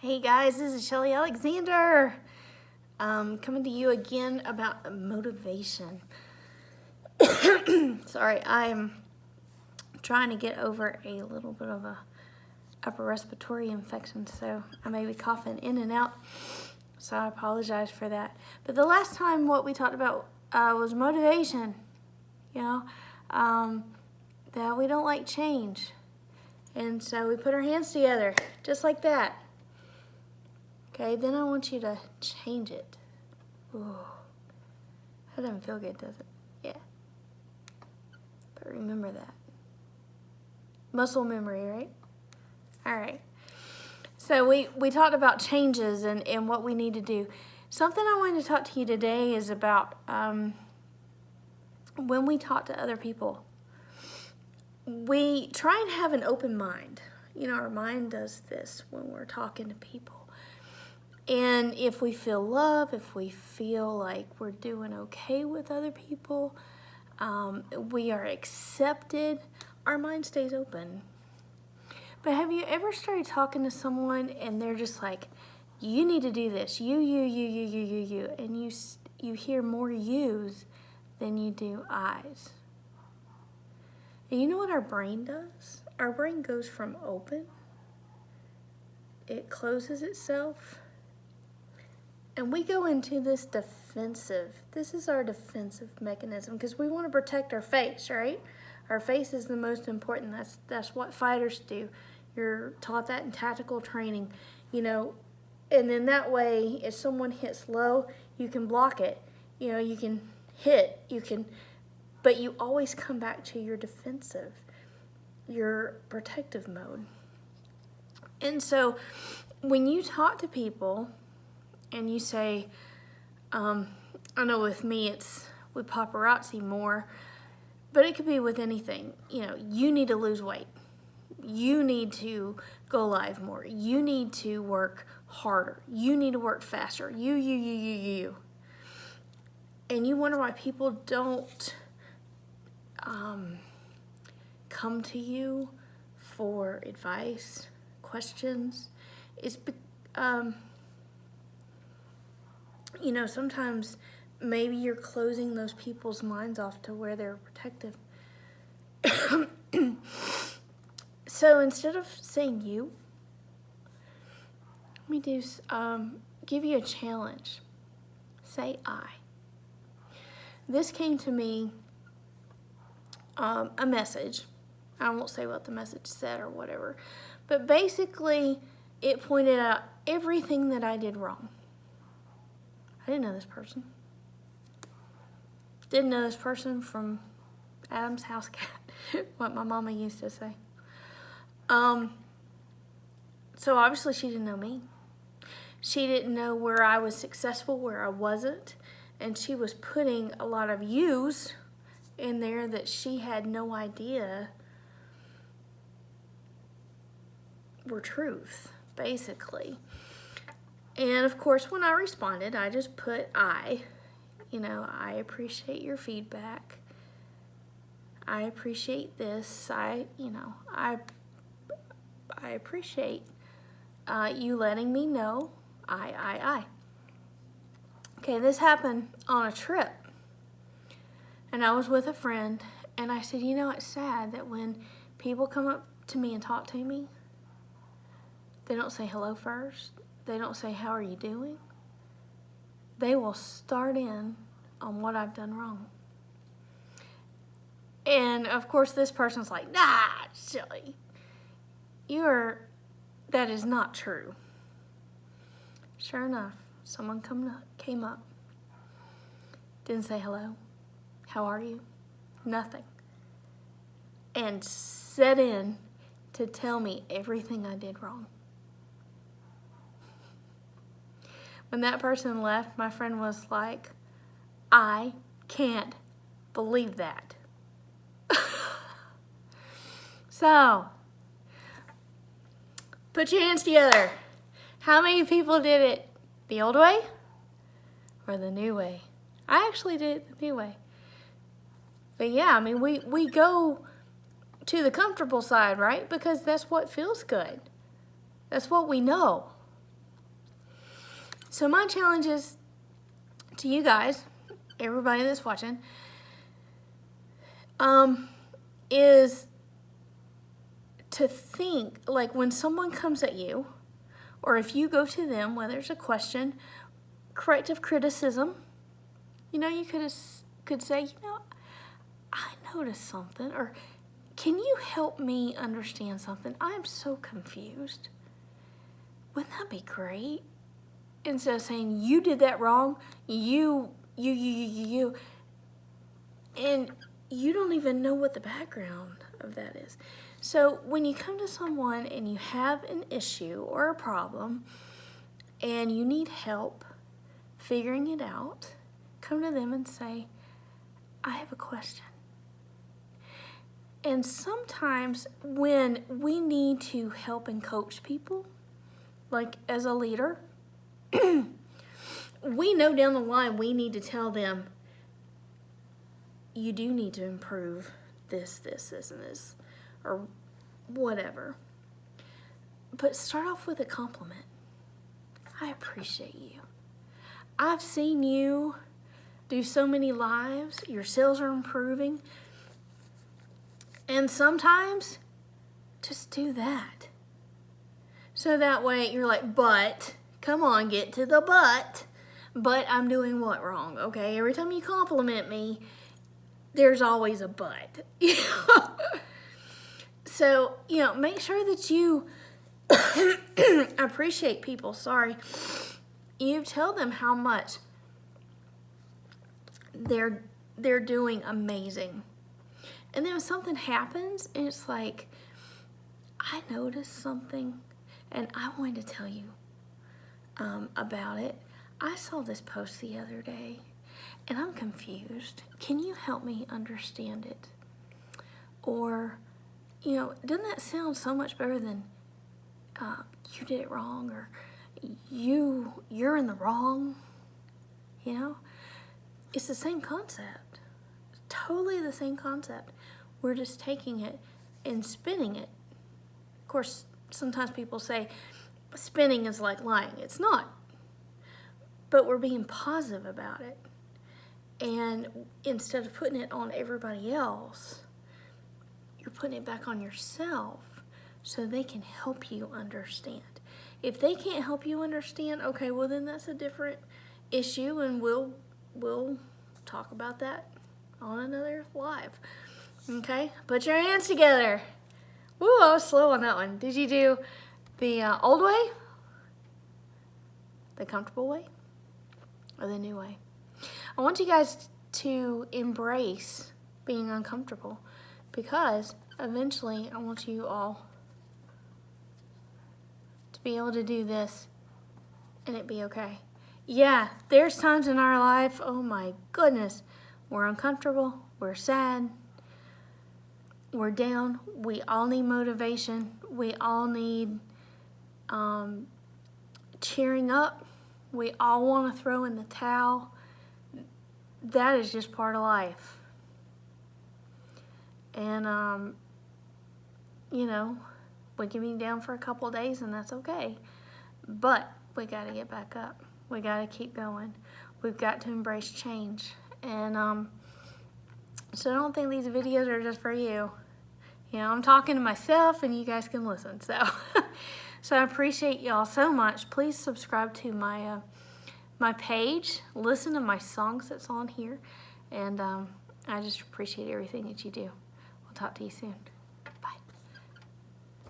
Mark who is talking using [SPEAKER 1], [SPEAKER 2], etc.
[SPEAKER 1] Hey guys, this is Shelly Alexander. Coming to you again about motivation. Sorry, I'm trying to get over a little bit of a upper respiratory infection, so I may be coughing in and out, so I apologize for that. But the last time what we talked about was motivation, that we don't like change. And so we put our hands together, just like that. Okay, then I want you to change it. Ooh, that doesn't feel good, does it? Yeah. But remember that. Muscle memory, right? All right. So we talked about changes and what we need to do. Something I wanted to talk to you today is about when we talk to other people. We try and have an open mind. Our mind does this when we're talking to people. And if we feel love, if we feel like we're doing okay with other people, we are accepted, our mind stays open. But have you ever started talking to someone and they're just like, you need to do this, you, and you hear more yous than you do I's. And you know what our brain does? Our brain goes from open, it closes itself, and we go into this is our defensive mechanism because we want to protect our face, right? Our face is the most important. That's what fighters do. You're taught that in tactical training, and then that way, if someone hits low, you can block it. You can hit, but you always come back to your defensive, your protective mode. And so when you talk to people, and you say, I know with me it's with paparazzi more, but it could be with anything. You need to lose weight. You need to go live more. You need to work harder. You need to work faster. You. And you wonder why people don't come to you for advice, questions. It's sometimes maybe you're closing those people's minds off to where they're protective. So instead of saying you, let me give you a challenge. Say I. This came to me, a message. I won't say what the message said or whatever, but basically it pointed out everything that I did wrong. I didn't know this person. Didn't know this person from Adam's house cat, what my mama used to say. So obviously she didn't know me. She didn't know where I was successful, where I wasn't, and she was putting a lot of yous in there that she had no idea were truth, basically. And of course, when I responded, I just put I appreciate your feedback. I appreciate this. I appreciate you letting me know. I. Okay, this happened on a trip. And I was with a friend, and I said, it's sad that when people come up to me and talk to me, they don't say hello first. They don't say, how are you doing? They will start in on what I've done wrong. And of course, this person's like, nah, silly. That is not true. Sure enough, someone came up, didn't say hello, how are you? Nothing. And set in to tell me everything I did wrong. When that person left, my friend was like, I can't believe that. So, put your hands together. How many people did it the old way or the new way? I actually did it the new way. But yeah, we go to the comfortable side, right? Because that's what feels good. That's what we know. So my challenge is to you guys, everybody that's watching, is to think, like when someone comes at you, or if you go to them, whether it's a question, corrective criticism, you could say, I noticed something, or can you help me understand something? I'm so confused. Wouldn't that be great? Instead of saying, you did that wrong, you, and you don't even know what the background of that is. So when you come to someone and you have an issue or a problem and you need help figuring it out, come to them and say, I have a question. And sometimes when we need to help and coach people, like as a leader, we know down the line we need to tell them, you do need to improve this, and this, or whatever. But start off with a compliment. I appreciate you. I've seen you do so many lives. Your sales are improving. And sometimes, just do that. So that way you're like, but, come on, get to the but I'm doing what wrong, okay? Every time you compliment me, there's always a but. So, make sure that you appreciate people, You tell them how much they're doing amazing. And then if something happens, and it's like, I noticed something, and I wanted to tell you about it. I saw this post the other day, and I'm confused. Can you help me understand it? Or, doesn't that sound so much better than you did it wrong, or you're in the wrong? It's the same concept. Totally the same concept. We're just taking it and spinning it. Of course, sometimes people say spinning is like lying. It's not. But we're being positive about it. And instead of putting it on everybody else, you're putting it back on yourself so they can help you understand. If they can't help you understand, okay, well then that's a different issue, and we'll talk about that on another live. Okay? Put your hands together. Woo, I was slow on that one. Did you do the old way? The comfortable way? Or the new way? I want you guys to embrace being uncomfortable, because eventually I want you all to be able to do this and it be okay. Yeah, there's times in our life, oh my goodness, we're uncomfortable, we're sad, we're down. We all need motivation. We all need cheering up. We all want to throw in the towel. That is just part of life. And, we can be down for a couple of days, and that's okay. But we got to get back up. We got to keep going. We've got to embrace change. And so I don't think these videos are just for you. I'm talking to myself, and you guys can listen. So, so I appreciate y'all so much. Please subscribe to my my page. Listen to my songs that's on here. And I just appreciate everything that you do. We'll talk to you soon.